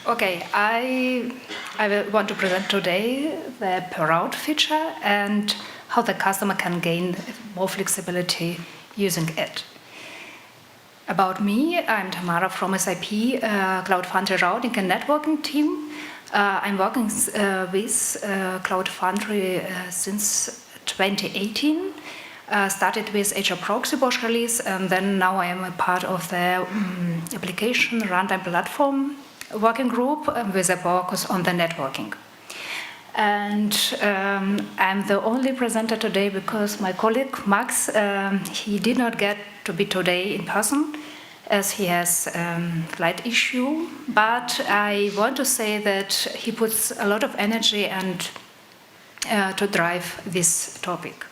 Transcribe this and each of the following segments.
Okay, I want to present today the per-route feature and how the customer can gain more flexibility using it. About me, I'm Tamara from SAP Cloud Foundry Routing and Networking team. I'm working with Cloud Foundry since 2018. Started with HR Proxy Bosch release, and then now I am a part of the application runtime platform working group with a focus on the networking. And I'm the only presenter today because my colleague Max, he did not get to be today in person as he has flight issue, but I want to say that he puts a lot of energy and to drive this topic.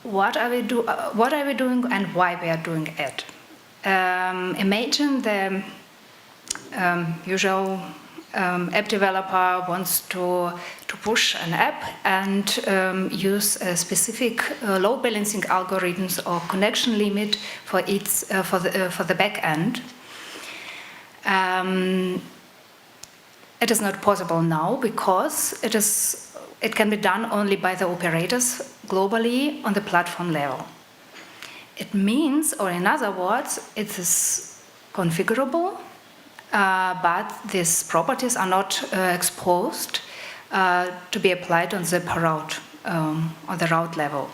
What are we doing and why we are doing it? Imagine the usual app developer wants to push an app and use a specific load balancing algorithms or connection limit for the back end. It is not possible now because it can be done only by the operators globally on the platform level. It means, or in other words, it is configurable, but these properties are not exposed to be applied on the per route, on the route level.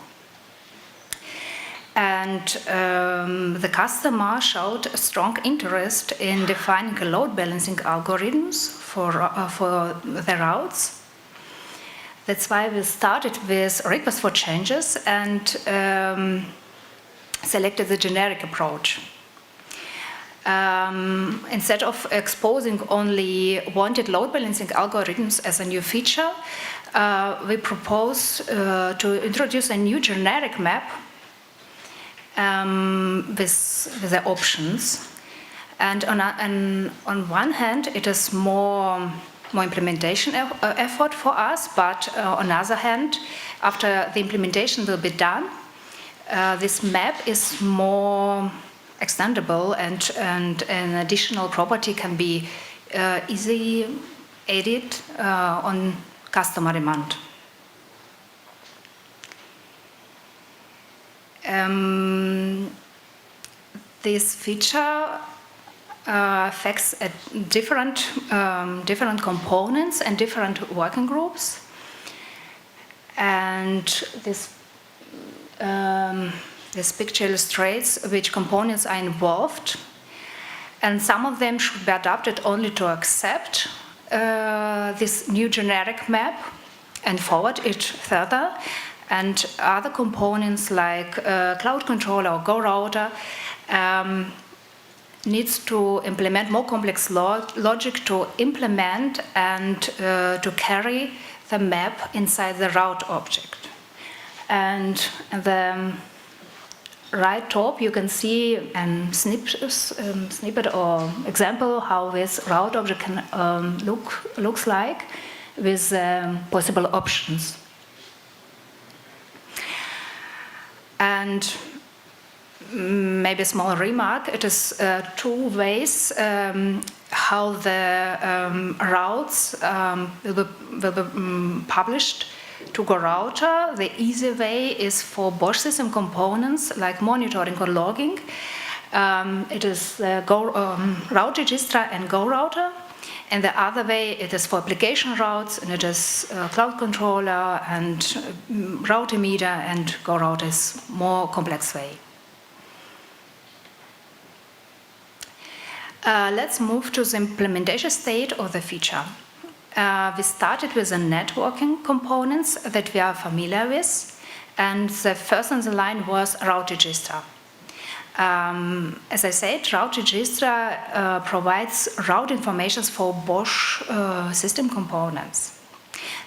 And the customer showed a strong interest in defining a load balancing algorithms for the routes. That's why we started with request for changes and selected the generic approach. Instead of exposing only wanted load balancing algorithms as a new feature, we propose to introduce a new generic map with the options. And on one hand, it is more implementation effort for us, but on the other hand, after the implementation will be done, this map is more extendable and an additional property can be easily added on customer demand. This feature affects different components and different working groups, and this picture illustrates which components are involved, and some of them should be adapted only to accept this new generic map and forward it further, and other components like Cloud Controller or Gorouter needs to implement more complex logic to implement and to carry the map inside the route object. And the right top, you can see a snippet or example how this route object can looks like with possible options. And maybe a small remark, it is two ways how the routes will be published to Gorouter. The easy way is for Bosch system components like monitoring or logging. It is route register and Gorouter. And the other way, it is for application routes, and it is Cloud Controller and route meter, and Gorouter is more complex way. Let's move to the implementation state of the feature. We started with the networking components that we are familiar with, and the first on the line was route register. As I said, route register provides route information for Bosch system components,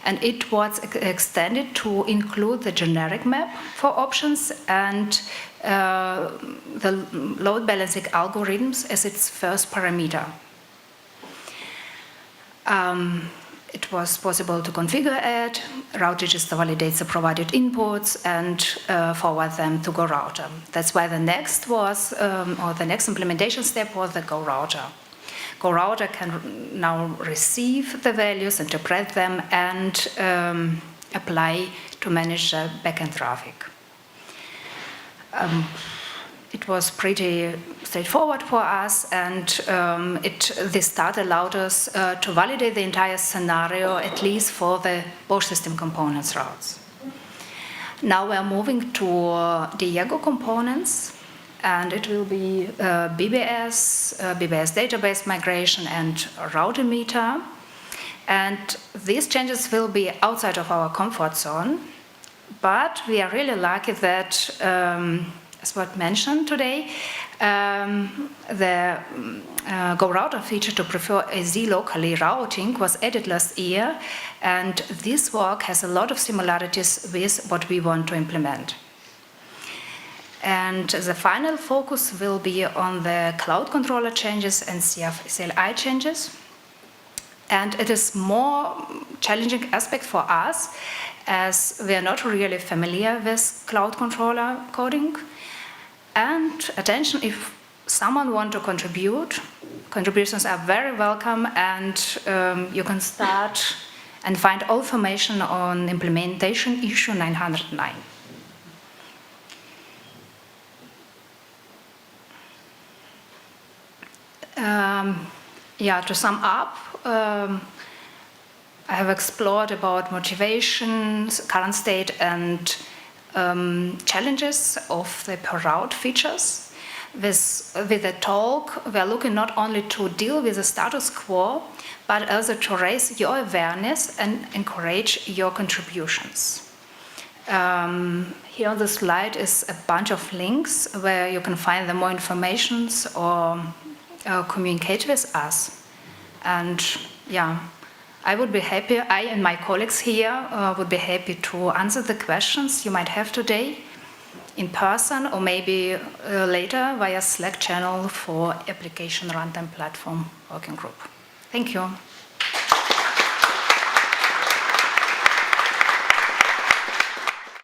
and it was extended to include the generic map for options and the load balancing algorithms as its first parameter. it was possible to configure it, route register validates the provided inputs, and forward them to Gorouter. That's why the next was, or the next implementation step was the Gorouter. Gorouter can now receive the values, interpret them, and apply to manage the backend traffic. It was pretty straightforward for us, and this start allowed us to validate the entire scenario, at least for the both system components routes. Now we're moving to Diego components, and it will be BBS database migration, and routing meter. And these changes will be outside of our comfort zone, but we are really lucky that, as was mentioned today, the Gorouter feature to prefer AZ locally routing was added last year, and this work has a lot of similarities with what we want to implement. And the final focus will be on the cloud controller changes and CF SLI changes. And it is more challenging aspect for us, as we are not really familiar with cloud controller coding. And attention, if someone wants to contribute, contributions are very welcome, and you can start and find all information on implementation issue 909. To sum up, I have explored about motivations, current state, and challenges of the per route features. With the talk, we are looking not only to deal with the status quo, but also to raise your awareness and encourage your contributions. Here on the slide is a bunch of links where you can find the more information or communicate with us. And I would be happy, I and my colleagues here would be happy to answer the questions you might have today in person, or maybe later via Slack channel for application runtime platform working group. Thank you.